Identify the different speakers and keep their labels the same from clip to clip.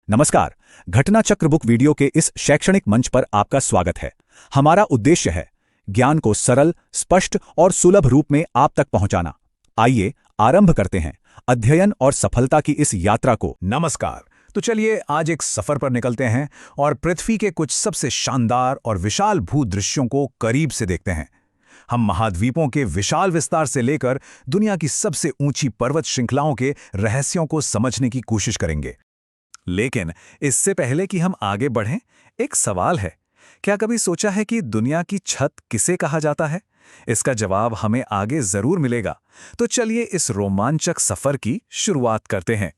Speaker 1: नमस्कार। घटना चक्र बुक वीडियो के इस शैक्षणिक मंच पर आपका स्वागत है। हमारा उद्देश्य है ज्ञान को सरल, स्पष्ट और सुलभ रूप में आप तक पहुंचाना। आइए आरंभ करते हैं अध्ययन और सफलता की इस यात्रा को। नमस्कार। तो चलिए आज एक सफर पर निकलते हैं और पृथ्वी के कुछ सबसे शानदार और विशाल भूदृश्यों को करीब से देखते हैं। हम महाद्वीपों के विशाल विस्तार से लेकर दुनिया की सबसे ऊंची पर्वत श्रृंखलाओं के रहस्यों को समझने की कोशिश करेंगे। लेकिन इससे पहले कि हम आगे बढ़ें, एक सवाल है। क्या कभी सोचा है कि दुनिया की छत किसे कहा जाता है? इसका जवाब हमें आगे जरूर मिलेगा। तो चलिए इस रोमांचक सफर की शुरुआत करते हैं।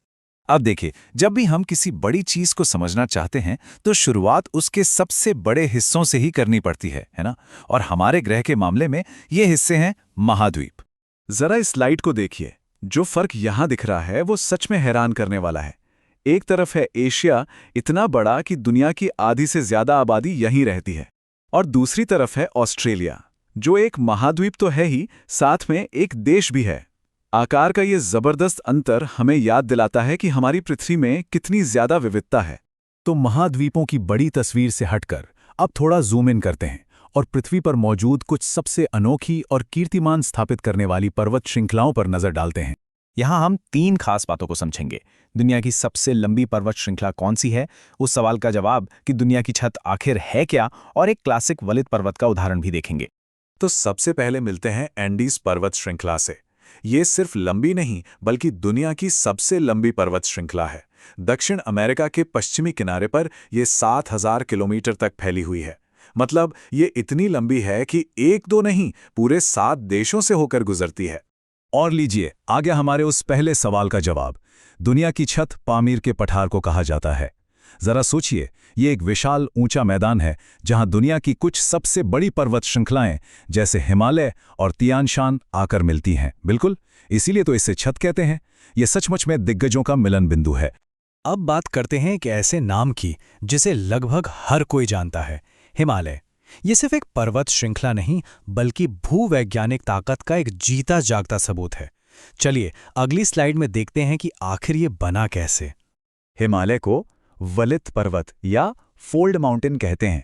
Speaker 1: अब देखिए, जब भी हम किसी बड़ी चीज को समझना चाहते हैं तो शुरुआत उसके सबसे बड़े हिस्सों से ही करनी पड़ती है ना? और हमारे ग्रह के मामले में ये हिस्से हैं महाद्वीप। जरा इस स्लाइड को देखिए। जो फर्क यहां दिख रहा है वो सच में हैरान करने वाला है। एक तरफ है एशिया, इतना बड़ा कि दुनिया की आधी से ज्यादा आबादी यहीं रहती है, और दूसरी तरफ है ऑस्ट्रेलिया, जो एक महाद्वीप तो है ही, साथ में एक देश भी है। आकार का ये जबरदस्त अंतर हमें याद दिलाता है कि हमारी पृथ्वी में कितनी ज्यादा विविधता है। तो महाद्वीपों की बड़ी तस्वीर से हटकर अब थोड़ा जूम इन करते हैं और पृथ्वी पर मौजूद कुछ सबसे अनोखी और कीर्तिमान स्थापित करने वाली पर्वत श्रृंखलाओं पर नजर डालते हैं। यहाँ हम 3 खास बातों को समझेंगे। दुनिया की सबसे लंबी पर्वत श्रृंखला कौन सी है, उस सवाल का जवाब कि दुनिया की छत आखिर है क्या, और एक क्लासिक वलित पर्वत का उदाहरण भी देखेंगे। तो सबसे पहले मिलते हैं एंडीज पर्वत श्रृंखला से। ये सिर्फ लंबी नहीं बल्कि दुनिया की सबसे लंबी पर्वत श्रृंखला है। दक्षिण अमेरिका के पश्चिमी किनारे पर यह 7000 किलोमीटर तक फैली हुई है। मतलब ये इतनी लंबी है कि एक दो नहीं, पूरे 7 देशों से होकर गुजरती है। और लीजिए आ गया हमारे उस पहले सवाल का जवाब। दुनिया की छत पामीर के पठार को कहा जाता है। जरा सोचिए, ये एक विशाल ऊंचा मैदान है जहां दुनिया की कुछ सबसे बड़ी पर्वत श्रृंखलाएं जैसे हिमालय और तियान शान आकर मिलती हैं। बिल्कुल, इसीलिए तो इसे छत कहते हैं। ये सचमुच में दिग्गजों का मिलन बिंदु है।
Speaker 2: अब बात करते हैं एक ऐसे नाम की जिसे लगभग हर कोई जानता है, हिमालय। ये सिर्फ एक पर्वत श्रृंखला नहीं बल्कि भूवैज्ञानिक ताकत का एक जीता जागता सबूत है। चलिए अगली स्लाइड में देखते हैं कि आखिर ये बना कैसे।
Speaker 1: हिमालय को वलित पर्वत या फोल्ड माउंटेन कहते हैं,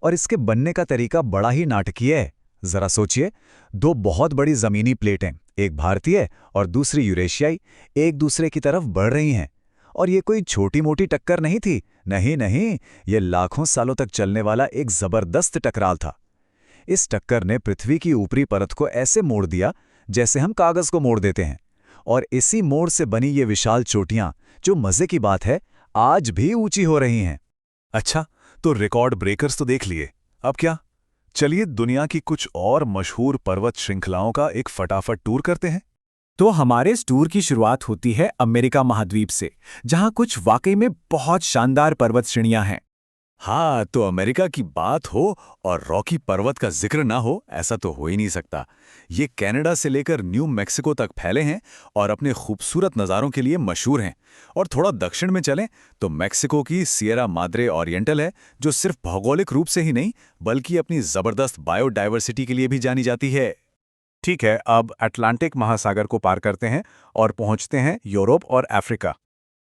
Speaker 1: और इसके बनने का तरीका बड़ा ही नाटकीय है। जरा सोचिए, 2 बहुत बड़ी जमीनी प्लेटें, एक भारतीय और दूसरी यूरेशियाई, एक दूसरे की तरफ बढ़ रही हैं। और ये कोई छोटी मोटी टक्कर नहीं थी। नहीं, ये लाखों सालों तक चलने वाला एक जबरदस्त टकराव था। इस टक्कर ने पृथ्वी की ऊपरी परत को ऐसे मोड़ दिया जैसे हम कागज को मोड़ देते हैं, और इसी मोड़ से बनी ये विशाल चोटियां, जो मजे की बात है, आज भी ऊंची हो रही हैं।
Speaker 3: अच्छा, तो रिकॉर्ड ब्रेकर्स तो देख लिए, अब क्या? चलिए दुनिया की कुछ और मशहूर पर्वत श्रृंखलाओं का एक फटाफट टूर करते हैं।
Speaker 1: तो हमारे इस टूर की शुरुआत होती है अमेरिका महाद्वीप से, जहां कुछ वाकई में बहुत शानदार पर्वत श्रेणियां हैं।
Speaker 3: हाँ, तो अमेरिका की बात हो और रॉकी पर्वत का जिक्र ना हो, ऐसा तो हो ही नहीं सकता। ये कनाडा से लेकर न्यू मैक्सिको तक फैले हैं और अपने खूबसूरत नज़ारों के लिए मशहूर हैं। और थोड़ा दक्षिण में चलें तो मैक्सिको की सिएरा माद्रे ओरिएंटल है, जो सिर्फ भौगोलिक रूप से ही नहीं बल्कि अपनी ज़बरदस्त बायोडाइवर्सिटी के लिए भी जानी जाती है।
Speaker 1: ठीक है, अब अटलांटिक महासागर को पार करते हैं और पहुंचते हैं यूरोप और अफ्रीका।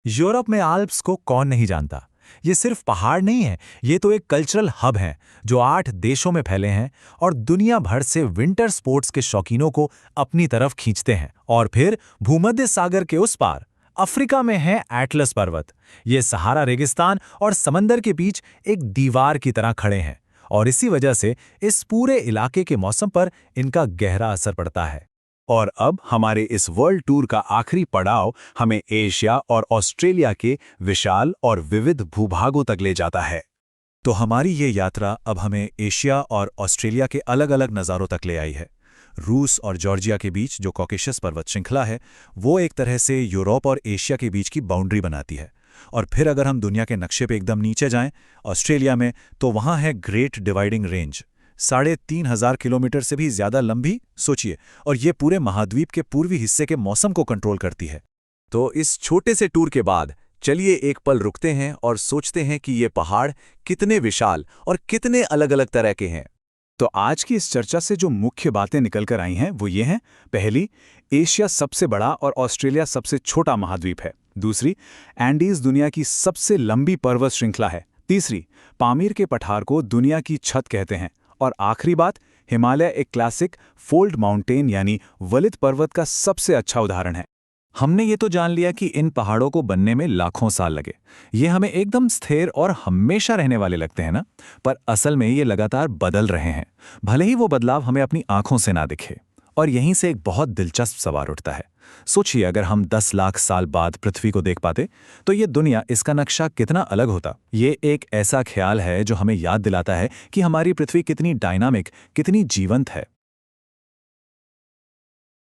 Speaker 1: यूरोप में आल्प्स को कौन नहीं जानता। ये सिर्फ पहाड़ नहीं है, ये तो एक कल्चरल हब है जो 8 देशों में फैले हैं और दुनिया भर से विंटर स्पोर्ट्स के शौकीनों को अपनी तरफ खींचते हैं। और फिर भूमध्य सागर के उस पार अफ्रीका में है एटलस पर्वत। ये सहारा रेगिस्तान और समंदर के बीच एक दीवार की तरह खड़े हैं, और इसी वजह से इस पूरे इलाके के मौसम पर इनका गहरा असर पड़ता है। और अब हमारे इस वर्ल्ड टूर का आखिरी पड़ाव हमें एशिया और ऑस्ट्रेलिया के विशाल और विविध भूभागों तक ले जाता है। तो हमारी ये यात्रा अब हमें एशिया और ऑस्ट्रेलिया के अलग अलग नज़ारों तक ले आई है। रूस और जॉर्जिया के बीच जो कॉकेशस पर्वत श्रृंखला है, वो एक तरह से यूरोप और एशिया के बीच की बाउंड्री बनाती है। और फिर अगर हम दुनिया के नक्शे पे एकदम नीचे जाएं, ऑस्ट्रेलिया में, तो वहाँ है ग्रेट डिवाइडिंग रेंज, 3500 किलोमीटर से भी ज्यादा लंबी, सोचिए, और ये पूरे महाद्वीप के पूर्वी हिस्से के मौसम को कंट्रोल करती है। तो इस छोटे से टूर के बाद चलिए एक पल रुकते हैं और सोचते हैं कि ये पहाड़ कितने विशाल और कितने अलग अलग तरह के हैं। तो आज की इस चर्चा से जो मुख्य बातें निकलकर आई हैं वो ये हैं। पहली, एशिया सबसे बड़ा और ऑस्ट्रेलिया सबसे छोटा महाद्वीप है। दूसरी, एंडीज दुनिया की सबसे लंबी पर्वत श्रृंखला है। तीसरी, पामीर के पठार को दुनिया की छत कहते हैं। और आखिरी बात, हिमालय एक क्लासिक फोल्ड माउंटेन यानी वलित पर्वत का सबसे अच्छा उदाहरण है। हमने ये तो जान लिया कि इन पहाड़ों को बनने में लाखों साल लगे। ये हमें एकदम स्थिर और हमेशा रहने वाले लगते हैं ना, पर असल में ये लगातार बदल रहे हैं, भले ही वो बदलाव हमें अपनी आंखों से ना दिखे। और यहीं से एक बहुत दिलचस्प सवाल उठता है। सोचिए, अगर हम 10 लाख साल बाद पृथ्वी को देख पाते तो ये दुनिया, इसका नक्शा कितना अलग होता। ये एक ऐसा ख्याल है जो हमें याद दिलाता है कि हमारी पृथ्वी कितनी डायनामिक, कितनी जीवंत है।